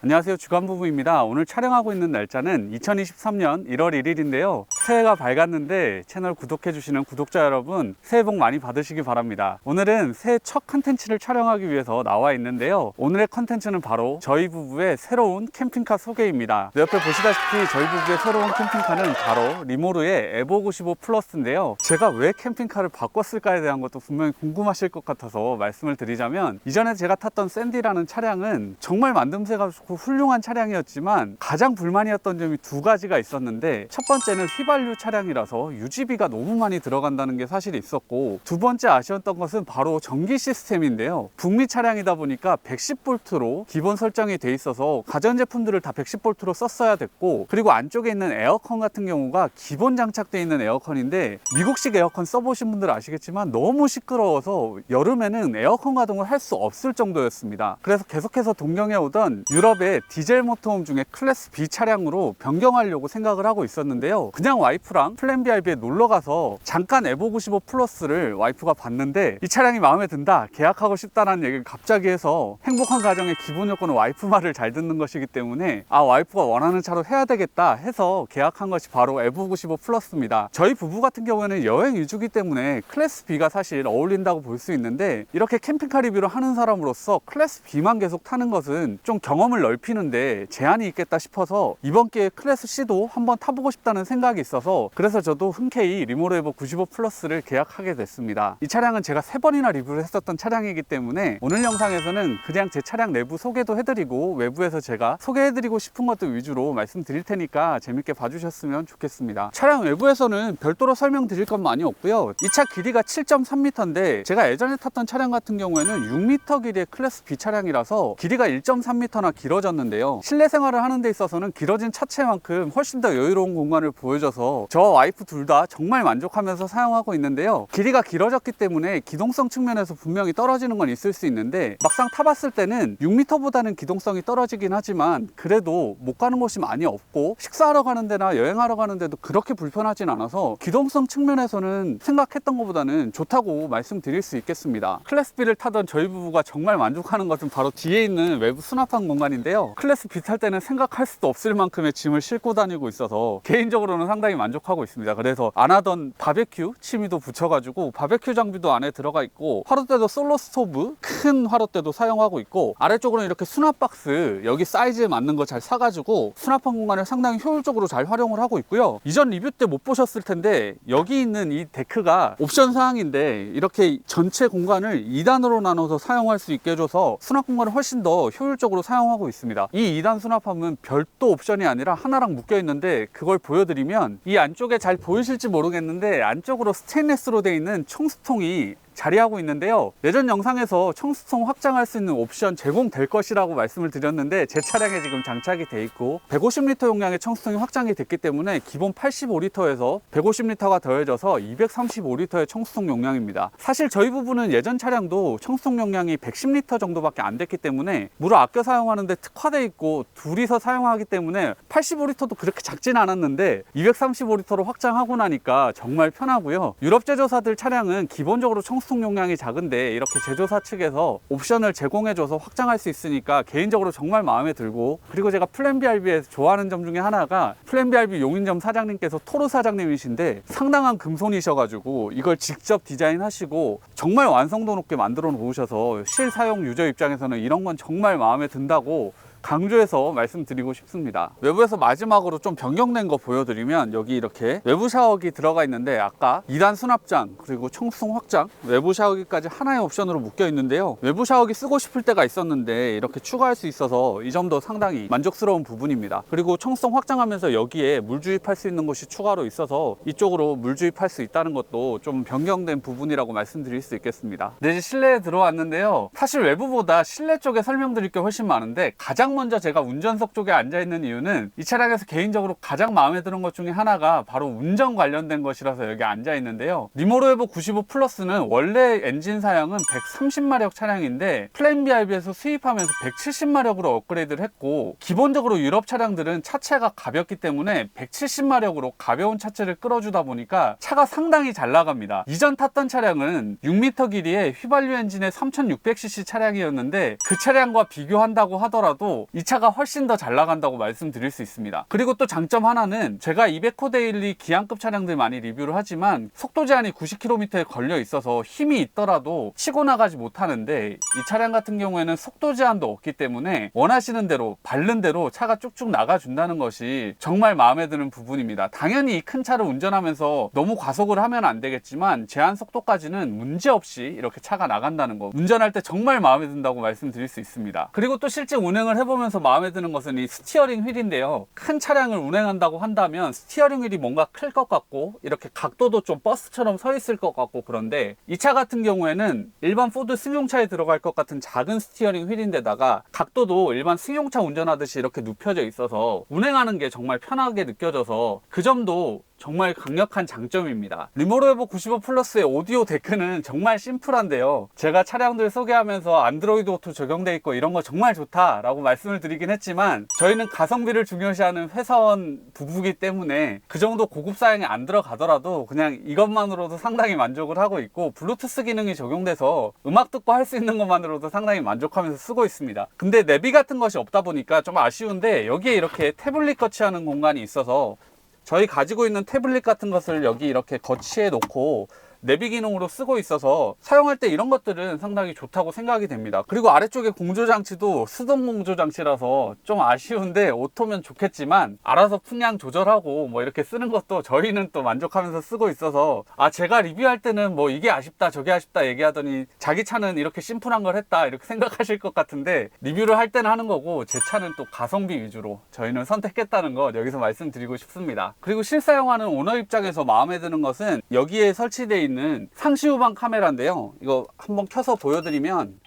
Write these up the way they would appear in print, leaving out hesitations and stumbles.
안녕하세요, 주간부부입니다. 오늘 촬영하고 있는 날짜는 2023년 1월 1일인데요 새해가 밝았는데 채널 구독해주시는 구독자 여러분, 새해 복 많이 받으시기 바랍니다. 오늘은 새해 첫 컨텐츠를 촬영하기 위해서 나와 있는데요, 오늘의 컨텐츠는 바로 저희 부부의 새로운 캠핑카 소개입니다. 옆에 보시다시피 저희 부부의 새로운 캠핑카는 바로 리모르의 에보 95 플러스인데요, 제가 왜 캠핑카를 바꿨을까에 대한 것도 분명히 궁금하실 것 같아서 말씀을 드리자면, 이전에 제가 탔던 샌디라는 차량은 정말 만듦새가 좋고 훌륭한 차량이었지만 가장 불만이었던 점이 두 가지가 있었는데, 첫 번째는 휘발유 차량이라서 유지비가 너무 많이 들어간다는 게 사실이 있었고, 두 번째 아쉬웠던 것은 바로 전기 시스템인데요, 북미 차량이다 보니까 110V로 기본 설정이 돼 있어서 가전제품들을 다 110V로 썼어야 됐고, 그리고 안쪽에 있는 에어컨 같은 경우가 기본 장착되어 있는 에어컨인데, 미국식 에어컨 써보신 분들 아시겠지만 너무 시끄러워서 여름에는 에어컨 가동을 할 수 없을 정도였습니다. 그래서 계속해서 동경해 오던 유럽의 디젤 모터홈 중에 클래스 B 차량으로 변경하려고 생각을 하고 있었는데요, 그냥 와이프랑 플랜BRB에 놀러가서 잠깐 에보 95 플러스를 와이프가 봤는데 이 차량이 마음에 든다, 계약하고 싶다라는 얘기를 갑자기 해서, 행복한 가정의 기본 요건은 와이프 말을 잘 듣는 것이기 때문에 와이프가 원하는 차로 해야 되겠다 해서 계약한 것이 바로 에보 95 플러스입니다. 저희 부부 같은 경우에는 여행 위주기 때문에 클래스 B가 사실 어울린다고 볼 수 있는데, 이렇게 캠핑카 리뷰를 하는 사람으로서 클래스 B만 계속 타는 것은 좀 경험을 넓히는데 제한이 있겠다 싶어서 이번 기회에 클래스 C도 한번 타보고 싶다는 생각이 있어서, 그래서 저도 흔쾌히 리모르 에보 95 플러스를 계약하게 됐습니다. 이 차량은 제가 3번이나 리뷰를 했었던 차량이기 때문에 오늘 영상에서는 그냥 제 차량 내부 소개도 해드리고 외부에서 제가 소개해드리고 싶은 것들 위주로 말씀드릴 테니까 재밌게 봐주셨으면 좋겠습니다. 차량 외부에서는 별도로 설명드릴 건 많이 없고요, 이 차 길이가 7.3m인데 제가 예전에 탔던 차량 같은 경우에는 6m 길이의 클래스 B 차량이라서 길이가 1.3m나 길어졌는데요, 실내 생활을 하는 데 있어서는 길어진 차체만큼 훨씬 더 여유로운 공간을 보여줘서 저와 와이프 둘 다 정말 만족하면서 사용하고 있는데요, 길이가 길어졌기 때문에 기동성 측면에서 분명히 떨어지는 건 있을 수 있는데, 막상 타봤을 때는 6m보다는 기동성이 떨어지긴 하지만 그래도 못 가는 곳이 많이 없고 식사하러 가는 데나 여행하러 가는 데도 그렇게 불편하진 않아서 기동성 측면에서는 생각했던 것보다는 좋다고 말씀드릴 수 있겠습니다. 클래스 B를 타던 저희 부부가 정말 만족하는 것은 바로 뒤에 있는 외부 수납한 공간인데요, 클래스 B 탈 때는 생각할 수도 없을 만큼의 짐을 싣고 다니고 있어서 개인적으로는 상당히 만족하고 있습니다. 그래서 안 하던 바베큐 취미도 붙여가지고 바베큐 장비도 안에 들어가 있고, 화롯대도 솔로 스토브 큰 화롯대도 사용하고 있고, 아래쪽으로는 이렇게 수납 박스 여기 사이즈에 맞는 거 잘 사가지고 수납한 공간을 상당히 효율적으로 잘 활용을 하고 있고요, 이전 리뷰 때 못 보셨을 텐데 여기 있는 이 데크가 옵션 사항인데 이렇게 전체 공간을 2단으로 나눠서 사용할 수 있게 해줘서 수납 공간을 훨씬 더 효율적으로 사용하고 있습니다. 이 2단 수납함은 별도 옵션이 아니라 하나랑 묶여 있는데, 그걸 보여드리면 이 안쪽에 잘 보이실지 모르겠는데 안쪽으로 스테인리스로 되어 있는 청수통이 자리하고 있는데요, 예전 영상에서 청수통 확장할 수 있는 옵션 제공될 것이라고 말씀을 드렸는데 제 차량에 지금 장착이 돼 있고, 150L 용량의 청수통이 확장이 됐기 때문에 기본 85L에서 150L가 더해져서 235L의 청수통 용량입니다. 사실 저희 부부는 예전 차량도 청수통 용량이 110L 정도밖에 안 됐기 때문에 물을 아껴 사용하는데 특화되어 있고 둘이서 사용하기 때문에 85L도 그렇게 작진 않았는데 235L로 확장하고 나니까 정말 편하고요, 유럽 제조사들 차량은 기본적으로 청수통 용량이 작은데 이렇게 제조사 측에서 옵션을 제공해줘서 확장할 수 있으니까 개인적으로 정말 마음에 들고, 그리고 제가 플랜BRB에서 좋아하는 점 중에 하나가 플랜BRB 용인점 사장님께서 토르 사장님이신데 상당한 금손이셔가지고 이걸 직접 디자인하시고 정말 완성도 높게 만들어 놓으셔서 실사용 유저 입장에서는 이런 건 정말 마음에 든다고 강조해서 말씀드리고 싶습니다. 외부에서 마지막으로 좀 변경된 거 보여드리면, 여기 이렇게 외부 샤워기 들어가 있는데 아까 2단 수납장 그리고 청수통 확장, 외부 샤워기까지 하나의 옵션으로 묶여 있는데요, 외부 샤워기 쓰고 싶을 때가 있었는데 이렇게 추가할 수 있어서 이 점도 상당히 만족스러운 부분입니다. 그리고 청수통 확장하면서 여기에 물 주입할 수 있는 곳이 추가로 있어서 이쪽으로 물 주입할 수 있다는 것도 좀 변경된 부분이라고 말씀드릴 수 있겠습니다. 네, 이제 실내에 들어왔는데요, 사실 외부보다 실내 쪽에 설명드릴 게 훨씬 많은데, 가장 먼저 제가 운전석 쪽에 앉아 있는 이유는 이 차량에서 개인적으로 가장 마음에 드는 것 중에 하나가 바로 운전 관련된 것이라서 여기 앉아 있는데요, 리모르 에보 95 플러스는 원래 엔진 사양은 130마력 차량인데 플랜BRB에서 수입하면서 170마력으로 업그레이드를 했고, 기본적으로 유럽 차량들은 차체가 가볍기 때문에 170마력으로 가벼운 차체를 끌어주다 보니까 차가 상당히 잘 나갑니다. 이전 탔던 차량은 6m 길이의 휘발유 엔진의 3600cc 차량이었는데 그 차량과 비교한다고 하더라도 해도 이 차가 훨씬 더 잘 나간다고 말씀드릴 수 있습니다. 그리고 또 장점 하나는 제가 200호 데일리 기안급 차량들 많이 리뷰를 하지만 속도 제한이 90km에 걸려 있어서 힘이 있더라도 치고 나가지 못하는데 이 차량 같은 경우에는 속도 제한도 없기 때문에 원하시는 대로 바른 대로 차가 쭉쭉 나가준다는 것이 정말 마음에 드는 부분입니다. 당연히 이 큰 차를 운전하면서 너무 과속을 하면 안 되겠지만 제한 속도까지는 문제없이 이렇게 차가 나간다는 거, 운전할 때 정말 마음에 든다고 말씀드릴 수 있습니다. 그리고 또 실제 운행을 해보면서 마음에 드는 것은 이 스티어링 휠인데요. 큰 차량을 운행한다고 한다면 스티어링 휠이 뭔가 클 것 같고 이렇게 각도도 좀 버스처럼 서 있을 것 같고, 그런데 이 차 같은 경우에는 일반 포드 승용차에 들어갈 것 같은 작은 스티어링 휠인데다가 각도도 일반 승용차 운전하듯이 이렇게 눕혀져 있어서 운행하는 게 정말 편하게 느껴져서 그 점도 정말 강력한 장점입니다. 리모로 에보 95 플러스의 오디오 데크는 정말 심플한데요. 제가 차량들 소개하면서 안드로이드 오토 적용돼 있고 이런 거 정말 좋다라고 말씀을 드리긴 했지만 저희는 가성비를 중요시하는 회사원 부부기 때문에 그 정도 고급 사양이 안 들어가더라도 그냥 이것만으로도 상당히 만족을 하고 있고, 블루투스 기능이 적용돼서 음악 듣고 할 수 있는 것만으로도 상당히 만족하면서 쓰고 있습니다. 근데 내비 같은 것이 없다 보니까 좀 아쉬운데 여기에 이렇게 태블릿 거치하는 공간이 있어서 저희 가지고 있는 태블릿 같은 것을 여기 이렇게 거치해 놓고 내비 기능으로 쓰고 있어서 사용할 때 이런 것들은 상당히 좋다고 생각이 됩니다. 그리고 아래쪽에 공조장치도 수동 공조장치라서 좀 아쉬운데 오토면 좋겠지만 알아서 풍량 조절하고 뭐 이렇게 쓰는 것도 저희는 또 만족하면서 쓰고 있어서, 제가 리뷰할 때는 뭐 이게 아쉽다 저게 아쉽다 얘기하더니 자기 차는 이렇게 심플한 걸 했다 이렇게 생각하실 것 같은데, 리뷰를 할 때는 하는 거고 제 차는 또 가성비 위주로 저희는 선택했다는 거 여기서 말씀드리고 싶습니다. 그리고 실사용하는 오너 입장에서 마음에 드는 것은 여기에 설치되어 있는 상시 후방 카메라인데요. 이거 한번 켜서 보여드리면,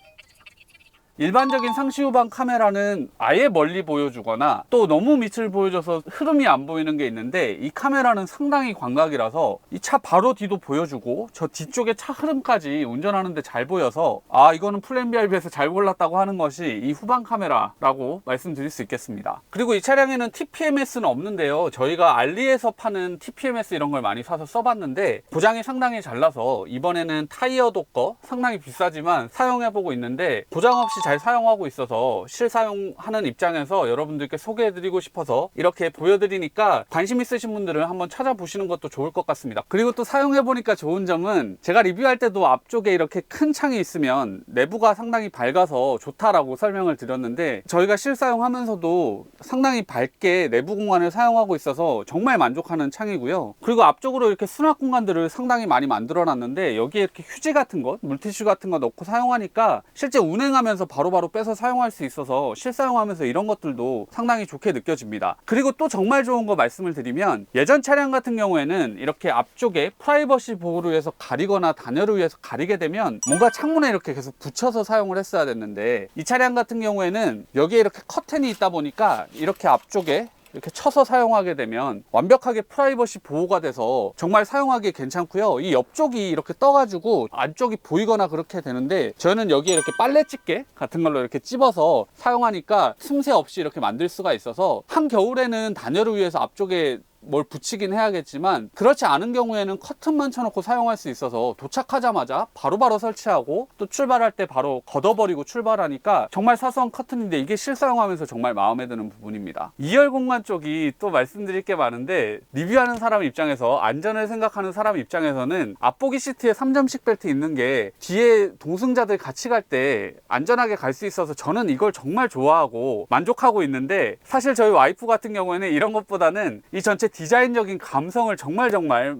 일반적인 상시 후방 카메라는 아예 멀리 보여주거나 또 너무 밑을 보여줘서 흐름이 안 보이는 게 있는데, 이 카메라는 상당히 광각이라서 이 차 바로 뒤도 보여주고 저 뒤쪽에 차 흐름까지 운전하는데 잘 보여서 이거는 플랜BRB에서 잘 골랐다고 하는 것이 이 후방 카메라라고 말씀드릴 수 있겠습니다. 그리고 이 차량에는 TPMS는 없는데요. 저희가 알리에서 파는 TPMS 이런 걸 많이 사서 써봤는데 보장이 상당히 잘 나서 이번에는 타이어 도커, 상당히 비싸지만 사용해보고 있는데 보장 없이 잘 사용하고 있어서 실사용하는 입장에서 여러분들께 소개해드리고 싶어서 이렇게 보여드리니까 관심 있으신 분들은 한번 찾아보시는 것도 좋을 것 같습니다. 그리고 또 사용해보니까 좋은 점은 제가 리뷰할 때도 앞쪽에 이렇게 큰 창이 있으면 내부가 상당히 밝아서 좋다라고 설명을 드렸는데, 저희가 실사용하면서도 상당히 밝게 내부 공간을 사용하고 있어서 정말 만족하는 창이고요. 그리고 앞쪽으로 이렇게 수납 공간들을 상당히 많이 만들어 놨는데 여기에 이렇게 휴지 같은 것, 물티슈 같은 거 넣고 사용하니까 실제 운행하면서 바로바로 빼서 사용할 수 있어서 실사용하면서 이런 것들도 상당히 좋게 느껴집니다. 그리고 또 정말 좋은 거 말씀을 드리면, 예전 차량 같은 경우에는 이렇게 앞쪽에 프라이버시 보호를 위해서 가리거나 단열을 위해서 가리게 되면 뭔가 창문에 이렇게 계속 붙여서 사용을 했어야 됐는데, 이 차량 같은 경우에는 여기에 이렇게 커튼이 있다 보니까 이렇게 앞쪽에 이렇게 쳐서 사용하게 되면 완벽하게 프라이버시 보호가 돼서 정말 사용하기 괜찮고요. 이 옆쪽이 이렇게 떠가지고 안쪽이 보이거나 그렇게 되는데, 저는 여기에 이렇게 빨래 집게 같은 걸로 이렇게 찝어서 사용하니까 틈새 없이 이렇게 만들 수가 있어서 한겨울에는 단열을 위해서 앞쪽에 뭘 붙이긴 해야겠지만 그렇지 않은 경우에는 커튼만 쳐놓고 사용할 수 있어서 도착하자마자 바로바로 설치하고 또 출발할 때 바로 걷어버리고 출발하니까 정말 사소한 커튼인데 이게 실사용하면서 정말 마음에 드는 부분입니다. 2열 공간 쪽이 또 말씀드릴 게 많은데, 리뷰하는 사람 입장에서, 안전을 생각하는 사람 입장에서는 앞보기 시트에 3점식 벨트 있는 게 뒤에 동승자들 같이 갈 때 안전하게 갈 수 있어서 저는 이걸 정말 좋아하고 만족하고 있는데, 사실 저희 와이프 같은 경우에는 이런 것보다는 이 전체 디자인적인 감성을 정말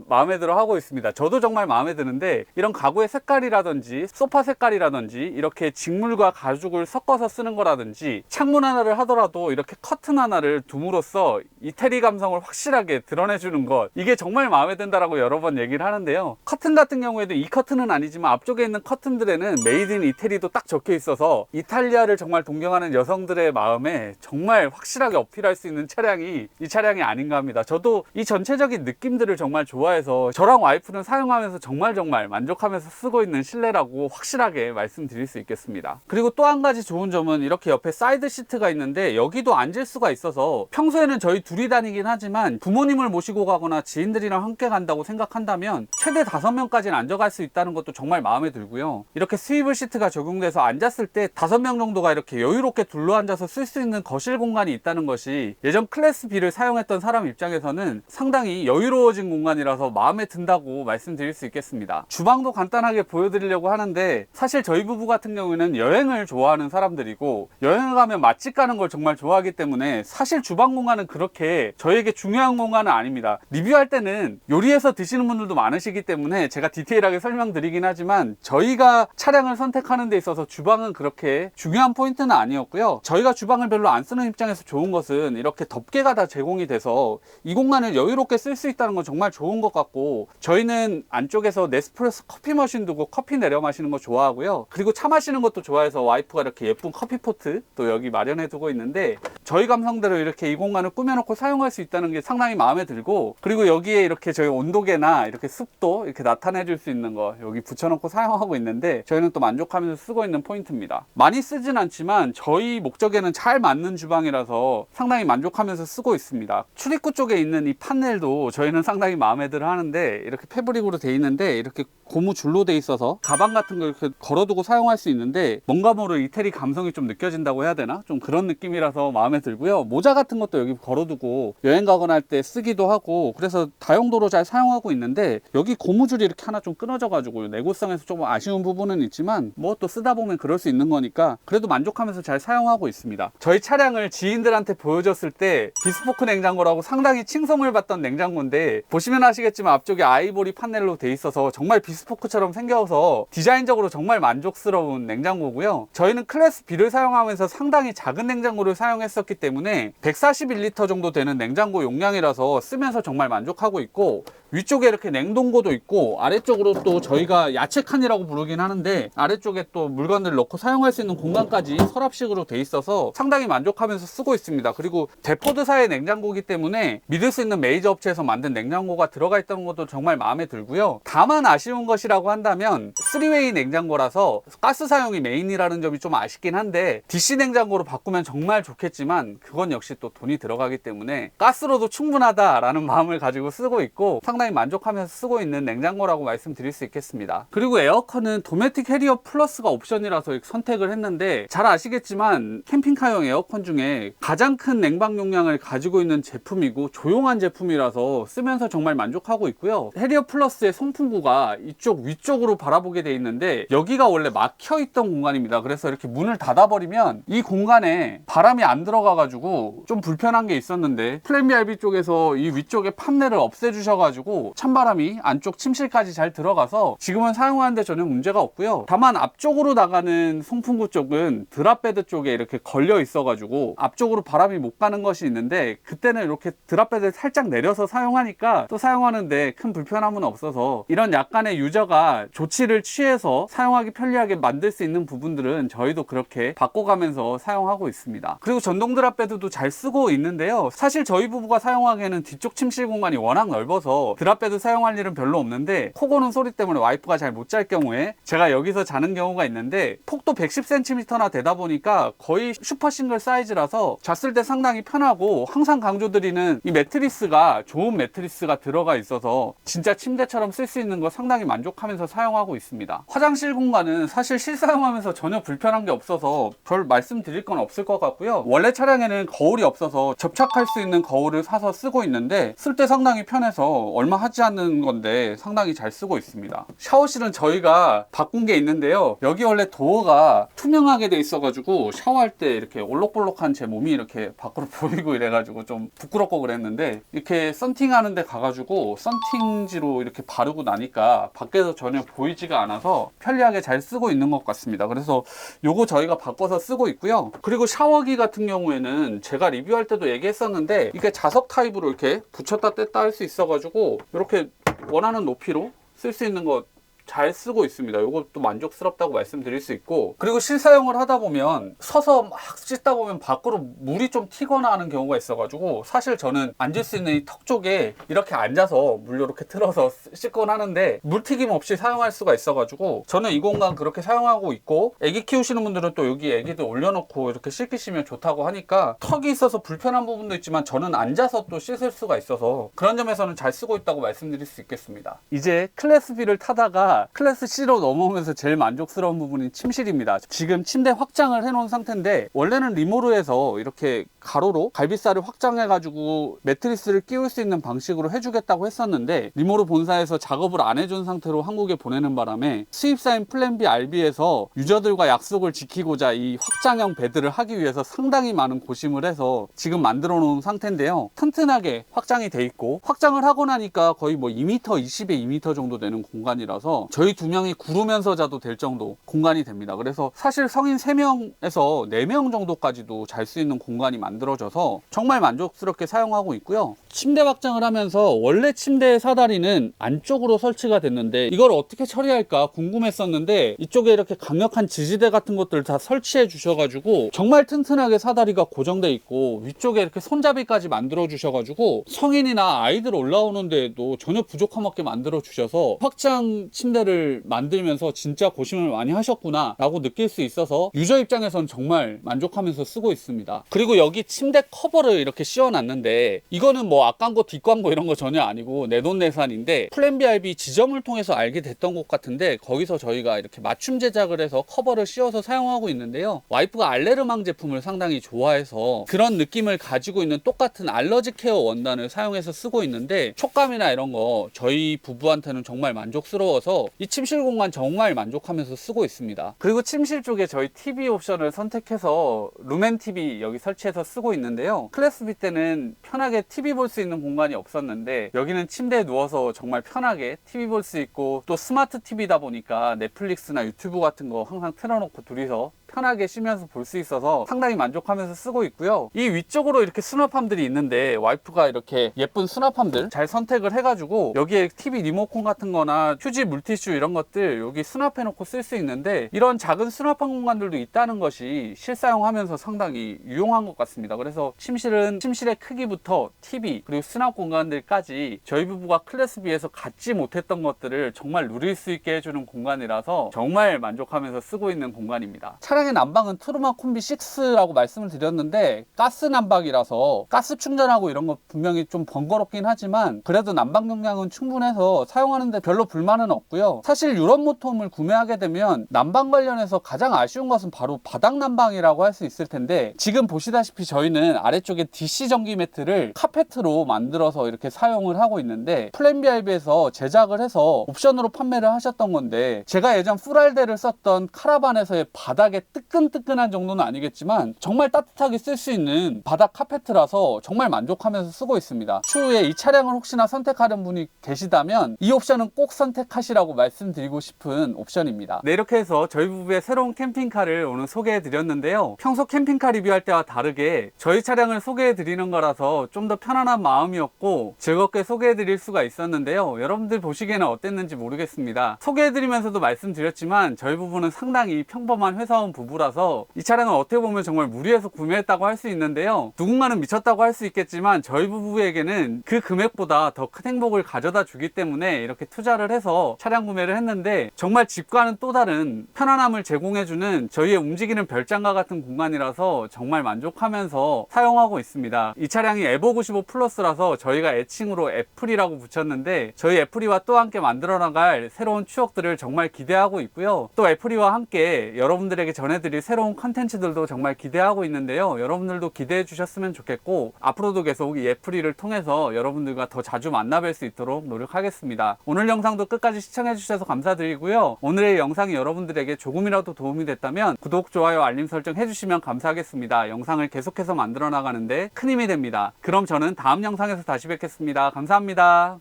마음에 들어 하고 있습니다. 저도 정말 마음에 드는데, 이런 가구의 색깔이라든지 소파 색깔이라든지 이렇게 직물과 가죽을 섞어서 쓰는 거라든지 창문 하나를 하더라도 이렇게 커튼 하나를 둠으로써 이태리 감성을 확실하게 드러내주는 것, 이게 정말 마음에 든다라고 여러 번 얘기를 하는데요. 커튼 같은 경우에도 이 커튼은 아니지만 앞쪽에 있는 커튼들에는 메이드 인 이태리도 딱 적혀 있어서 이탈리아를 정말 동경하는 여성들의 마음에 정말 확실하게 어필할 수 있는 차량이 이 차량이 아닌가 합니다. 저도 저도 이 전체적인 느낌들을 정말 좋아해서 저랑 와이프는 사용하면서 정말 만족하면서 쓰고 있는 실내라고 확실하게 말씀드릴 수 있겠습니다. 그리고 또 한 가지 좋은 점은 이렇게 옆에 사이드 시트가 있는데 여기도 앉을 수가 있어서 평소에는 저희 둘이 다니긴 하지만 부모님을 모시고 가거나 지인들이랑 함께 간다고 생각한다면 최대 5명까지는 앉아갈 수 있다는 것도 정말 마음에 들고요. 이렇게 스위블 시트가 적용돼서 앉았을 때 5명 정도가 이렇게 여유롭게 둘러앉아서 쓸 수 있는 거실 공간이 있다는 것이 예전 클래스 B를 사용했던 사람 입장에서는 상당히 여유로워진 공간이라서 마음에 든다고 말씀드릴 수 있겠습니다. 주방도 간단하게 보여드리려고 하는데 사실 저희 부부 같은 경우에는 여행을 좋아하는 사람들이고 여행을 가면 맛집 가는 걸 정말 좋아하기 때문에 사실 주방 공간은 그렇게 저희에게 중요한 공간은 아닙니다. 리뷰할 때는 요리해서 드시는 분들도 많으시기 때문에 제가 디테일하게 설명드리긴 하지만 저희가 차량을 선택하는 데 있어서 주방은 그렇게 중요한 포인트는 아니었고요. 저희가 주방을 별로 안 쓰는 입장에서 좋은 것은 이렇게 덮개가 다 제공이 돼서 이 공간을 여유롭게 쓸 수 있다는 건 정말 좋은 것 같고, 저희는 안쪽에서 네스프레소 커피 머신 두고 커피 내려 마시는 거 좋아하고요. 그리고 차 마시는 것도 좋아해서 와이프가 이렇게 예쁜 커피포트 또 여기 마련해 두고 있는데 저희 감성대로 이렇게 이 공간을 꾸며놓고 사용할 수 있다는 게 상당히 마음에 들고, 그리고 여기에 이렇게 저희 온도계나 이렇게 습도 이렇게 나타내 줄 수 있는 거 여기 붙여놓고 사용하고 있는데 저희는 또 만족하면서 쓰고 있는 포인트입니다. 많이 쓰진 않지만 저희 목적에는 잘 맞는 주방이라서 상당히 만족하면서 쓰고 있습니다. 출입구 쪽에 있는 이 판넬도 저희는 상당히 마음에 들어 하는데 이렇게 패브릭으로 돼 있는데 이렇게 고무 줄로 돼 있어서 가방 같은 걸 이렇게 걸어두고 사용할 수 있는데 뭔가 모를 이태리 감성이 좀 느껴진다고 해야 되나? 좀 그런 느낌이라서 마음에 들고요. 모자 같은 것도 여기 걸어두고 여행 가거나 할 때 쓰기도 하고 그래서 다용도로 잘 사용하고 있는데 여기 고무줄이 이렇게 하나 좀 끊어져 가지고 내구성에서 조금 아쉬운 부분은 있지만 뭐 또 쓰다 보면 그럴 수 있는 거니까 그래도 만족하면서 잘 사용하고 있습니다. 저희 차량을 지인들한테 보여줬을 때 비스포크 냉장고라고 상당히 칭송을 받던 냉장고인데 보시면 아시겠지만 앞쪽에 아이보리 판넬로 돼 있어서 정말 비스포크처럼 생겨서 디자인적으로 정말 만족스러운 냉장고고요. 저희는 클래스 B를 사용하면서 상당히 작은 냉장고를 사용했었기 때문에 141리터 정도 되는 냉장고 용량이라서 쓰면서 정말 만족하고 있고, 위쪽에 이렇게 냉동고도 있고 아래쪽으로 또 저희가 야채 칸이라고 부르긴 하는데 아래쪽에 또 물건을 넣고 사용할 수 있는 공간까지 서랍식으로 돼 있어서 상당히 만족하면서 쓰고 있습니다. 그리고 데포드사의 냉장고이기 때문에 믿을 수 있는 메이저 업체에서 만든 냉장고가 들어가 있다는 것도 정말 마음에 들고요. 다만 아쉬운 것이라고 한다면 3웨이 냉장고라서 가스 사용이 메인이라는 점이 좀 아쉽긴 한데 DC 냉장고로 바꾸면 정말 좋겠지만 그건 역시 또 돈이 들어가기 때문에 가스로도 충분하다라는 마음을 가지고 쓰고 있고 상당히 만족하면서 쓰고 있는 냉장고라고 말씀드릴 수 있겠습니다. 그리고 에어컨은 도메틱 해리어 플러스가 옵션이라서 선택을 했는데 잘 아시겠지만 캠핑카용 에어컨 중에 가장 큰 냉방 용량을 가지고 있는 제품이고 조용한 제품이라서 쓰면서 정말 만족하고 있고요. 해리어 플러스의 송풍구가 이쪽 위쪽으로 바라보게 돼 있는데 여기가 원래 막혀 있던 공간입니다. 그래서 이렇게 문을 닫아버리면 이 공간에 바람이 안 들어가 가지고 좀 불편한 게 있었는데 플랜 BRB 쪽에서 이 위쪽에 판넬을 없애 주셔가지고 찬바람이 안쪽 침실까지 잘 들어가서 지금은 사용하는데 전혀 문제가 없고요. 다만 앞쪽으로 나가는 송풍구 쪽은 드랍베드 쪽에 이렇게 걸려 있어가지고 앞쪽으로 바람이 못 가는 것이 있는데 그때는 이렇게 드랍베드를 살짝 내려서 사용하니까 또 사용하는데 큰 불편함은 없어서 이런 약간의 유저가 조치를 취해서 사용하기 편리하게 만들 수 있는 부분들은 저희도 그렇게 바꿔가면서 사용하고 있습니다. 그리고 전동 드랍베드도 잘 쓰고 있는데요. 사실 저희 부부가 사용하기에는 뒤쪽 침실 공간이 워낙 넓어서 드랍베드 사용할 일은 별로 없는데 코 고는 소리 때문에 와이프가 잘 못 잘 경우에 제가 여기서 자는 경우가 있는데 폭도 110cm나 되다 보니까 거의 슈퍼 싱글 사이즈라서 잤을 때 상당히 편하고 항상 강조드리는 이 매트리스가 좋은 매트리스가 들어가 있어서 진짜 침대처럼 쓸 수 있는 거 상당히 만족하면서 사용하고 있습니다. 화장실 공간은 사실 실사용하면서 전혀 불편한 게 없어서 별 말씀드릴 건 없을 것 같고요. 원래 차량에는 거울이 없어서 접착할 수 있는 거울을 사서 쓰고 있는데 쓸 때 상당히 편해서 얼마 하지 않는 건데 상당히 잘 쓰고 있습니다. 샤워실은 저희가 바꾼 게 있는데요. 여기 원래 도어가 투명하게 돼 있어가지고 샤워할 때 이렇게 올록볼록한 제 몸이 이렇게 밖으로 보이고 이래가지고 좀 부끄럽고 그랬는데 이렇게 썬팅하는 데 가가지고 썬팅지로 이렇게 바르고 나니까 밖에서 전혀 보이지가 않아서 편리하게 잘 쓰고 있는 것 같습니다. 그래서 요거 저희가 바꿔서 쓰고 있고요. 그리고 샤워기 같은 경우에는 제가 리뷰할 때도 얘기했었는데 이게 자석 타입으로 이렇게 붙였다 뗐다 할 수 있어가지고 이렇게 원하는 높이로 쓸 수 있는 거 잘 쓰고 있습니다. 이것도 만족스럽다고 말씀드릴 수 있고, 그리고 실사용을 하다 보면 서서 막 씻다 보면 밖으로 물이 좀 튀거나 하는 경우가 있어가지고, 사실 저는 앉을 수 있는 이 턱 쪽에 이렇게 앉아서 물 이렇게 틀어서 씻곤 하는데 물튀김 없이 사용할 수가 있어가지고 저는 이 공간 그렇게 사용하고 있고, 애기 키우시는 분들은 또 여기 애기도 올려놓고 이렇게 씻기시면 좋다고 하니까 턱이 있어서 불편한 부분도 있지만 저는 앉아서 또 씻을 수가 있어서 그런 점에서는 잘 쓰고 있다고 말씀드릴 수 있겠습니다. 이제 클래스 B를 타다가 클래스 C로 넘어오면서 제일 만족스러운 부분이 침실입니다. 지금 침대 확장을 해놓은 상태인데, 원래는 리모르에서 이렇게 가로로 갈비살을 확장해가지고 매트리스를 끼울 수 있는 방식으로 해주겠다고 했었는데, 리모르 본사에서 작업을 안 해준 상태로 한국에 보내는 바람에 수입사인 플랜 B RB에서 유저들과 약속을 지키고자 이 확장형 베드를 하기 위해서 상당히 많은 고심을 해서 지금 만들어 놓은 상태인데요. 튼튼하게 확장이 돼 있고, 확장을 하고 나니까 거의 뭐 2m 20에 2m 정도 되는 공간이라서 저희 두 명이 구르면서 자도 될 정도 공간이 됩니다. 그래서 사실 성인 3명에서 4명 정도까지도 잘 수 있는 공간이 만들어져서 정말 만족스럽게 사용하고 있고요. 침대 확장을 하면서 원래 침대의 사다리는 안쪽으로 설치가 됐는데 이걸 어떻게 처리할까 궁금했었는데, 이쪽에 이렇게 강력한 지지대 같은 것들 다 설치해 주셔가지고 정말 튼튼하게 사다리가 고정돼 있고, 위쪽에 이렇게 손잡이까지 만들어 주셔가지고 성인이나 아이들 올라오는 데에도 전혀 부족함 없게 만들어 주셔서 확장 침대를 만들면서 진짜 고심을 많이 하셨구나 라고 느낄 수 있어서 유저 입장에서는 정말 만족하면서 쓰고 있습니다. 그리고 여기 침대 커버를 이렇게 씌워놨는데, 이거는 뭐 앞광고 뒷광고 이런 거 전혀 아니고 내돈내산인데, 플랜 B RB 지점을 통해서 알게 됐던 곳 같은데 거기서 저희가 이렇게 맞춤 제작을 해서 커버를 씌워서 사용하고 있는데요. 와이프가 알레르망 제품을 상당히 좋아해서 그런 느낌을 가지고 있는 똑같은 알러지 케어 원단을 사용해서 쓰고 있는데, 촉감이나 이런 거 저희 부부한테는 정말 만족스러워서 이 침실 공간 정말 만족하면서 쓰고 있습니다. 그리고 침실 쪽에 저희 TV 옵션을 선택해서 루멘 TV 여기 설치해서 쓰고 있는데요. 클래스 B 때는 편하게 TV 볼 수 있는 공간이 없었는데 여기는 침대에 누워서 정말 편하게 TV 볼 수 있고, 또 스마트 TV다 보니까 넷플릭스나 유튜브 같은 거 항상 틀어놓고 둘이서 편하게 쉬면서 볼 수 있어서 상당히 만족하면서 쓰고 있고요. 이 위쪽으로 이렇게 수납함들이 있는데 와이프가 이렇게 예쁜 수납함들 잘 선택을 해가지고 여기에 TV 리모컨 같은 거나 휴지 물티슈 이런 것들 여기 수납해 놓고 쓸 수 있는데, 이런 작은 수납함 공간들도 있다는 것이 실사용하면서 상당히 유용한 것 같습니다. 그래서 침실은 침실의 크기부터 TV 그리고 수납 공간들까지 저희 부부가 클래스 B에서 갖지 못했던 것들을 정말 누릴 수 있게 해주는 공간이라서 정말 만족하면서 쓰고 있는 공간입니다. 차량의 난방은 트루만 콤비 6라고 말씀을 드렸는데 가스 난방이라서 가스 충전하고 이런 거 분명히 좀 번거롭긴 하지만 그래도 난방 용량은 충분해서 사용하는데 별로 불만은 없고요. 사실 유럽 모터홈을 구매하게 되면 난방 관련해서 가장 아쉬운 것은 바로 바닥 난방이라고 할 수 있을 텐데, 지금 보시다시피 저희는 아래쪽에 DC 전기 매트를 카페트로 만들어서 이렇게 사용을 하고 있는데, 플랜 B RB에서 제작을 해서 옵션으로 판매를 하셨던 건데, 제가 예전 풀알데를 썼던 카라반에서의 바닥에 뜨끈뜨끈한 정도는 아니겠지만 정말 따뜻하게 쓸 수 있는 바닥 카페트라서 정말 만족하면서 쓰고 있습니다. 추후에 이 차량을 혹시나 선택하는 분이 계시다면 이 옵션은 꼭 선택하시라고 말씀드리고 싶은 옵션입니다. 네, 이렇게 해서 저희 부부의 새로운 캠핑카를 오늘 소개해 드렸는데요. 평소 캠핑카 리뷰할 때와 다르게 저희 차량을 소개해 드리는 거라서 좀 더 편안한 마음이었고 즐겁게 소개해 드릴 수가 있었는데요. 여러분들 보시기에는 어땠는지 모르겠습니다. 소개해 드리면서도 말씀드렸지만 저희 부부는 상당히 평범한 회사원 부부라서 이 차량은 어떻게 보면 정말 무리해서 구매했다고 할 수 있는데요. 누군가는 미쳤다고 할 수 있겠지만 저희 부부에게는 그 금액보다 더 큰 행복을 가져다 주기 때문에 이렇게 투자를 해서 차량 구매를 했는데, 정말 집과는 또 다른 편안함을 제공해주는 저희의 움직이는 별장과 같은 공간이라서 정말 만족하면서 사용하고 있습니다. 이 차량이 에보 95 플러스라서 저희가 애칭으로 애플이라고 붙였는데, 저희 애플이와 또 함께 만들어 나갈 새로운 추억들을 정말 기대하고 있고요. 또 애플이와 함께 여러분들에게 전해드릴 새로운 컨텐츠들도 정말 기대하고 있는데요. 여러분들도 기대해 주셨으면 좋겠고, 앞으로도 계속 이 애플이를 통해서 여러분들과 더 자주 만나뵐 수 있도록 노력하겠습니다. 오늘 영상도 끝까지 시청해 주셔서 감사드리고요. 오늘의 영상이 여러분들에게 조금이라도 도움이 됐다면 구독, 좋아요, 알림 설정 해주시면 감사하겠습니다. 영상을 계속해서 만들어 나가는데 큰 힘이 됩니다. 그럼 저는 다음 영상에서 다시 뵙겠습니다. 감사합니다.